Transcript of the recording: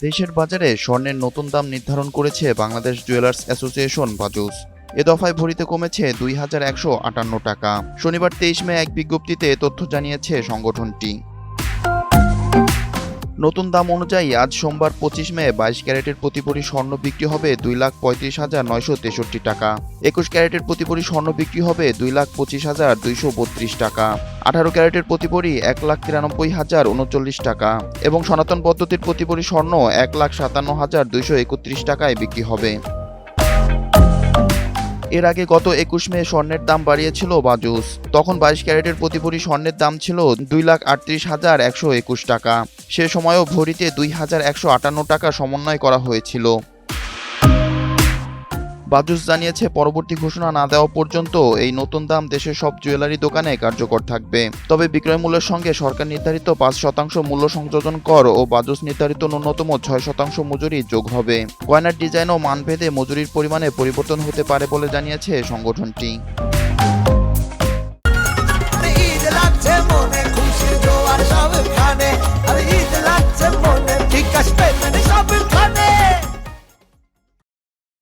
দেশের বাজারে স্বর্ণের নতুন দাম নির্ধারণ করেছে বাংলাদেশ জুয়েলার্স অ্যাসোসিয়েশন বাজুস। এ দফায় ভরিতে কমেছে ২,১৫৮ টাকা। শনিবার ২৩ মে এক বিজ্ঞপ্তিতে এ তথ্য জানিয়েছে সংগঠনটি। নতুন দাম অনুযায়ী আজ সোমবার ২৫ মে ২২ ক্যারেটের প্রতি ভরি স্বর্ণ বিক্রি হবে ২,৩৫,৯৬৩ টাকা। ২১ ক্যারেটের প্রতি ভরি স্বর্ণ বিক্রি হবে ২,২৫,২৩২ টাকা। ১৮ ক্যারেটের প্রতি ভরি ১,৯৩,০৩৯ টাকা এবং সনাতন পদ্ধতির প্রতি ভরি স্বর্ণ ১,৫৭,২৩১ টাকায় বিক্রি হবে। এর আগে গত ২১ মে স্বর্ণের দাম বাড়িয়েছিল বাজুস। তখন ২২ ক্যারেটের প্রতি ভরি স্বর্ণের দাম ছিল ২,৩৮,১২১ টাকা। সে সময়ও ভরিতে ২,১৫৮ টাকা সমন্বয় করা হয়েছিল। বাজুস জানিয়েছে, পরবর্তী ঘোষণা না দেওয়া পর্যন্ত এই নতুন দাম দেশের সব জুয়েলারি দোকানে কার্যকর থাকবে। তবে বিক্রয় মূল্যের সঙ্গে সরকার নির্ধারিত ৫% মূল্য সংযোজন কর ও বাজুস নির্ধারিত ন্যূনতম ৬% মজুরি যোগ হবে। গয়নার ডিজাইন ও মানভেদে মজুরির পরিমাণে পরিবর্তন হতে পারে বলে জানিয়েছে সংগঠনটি।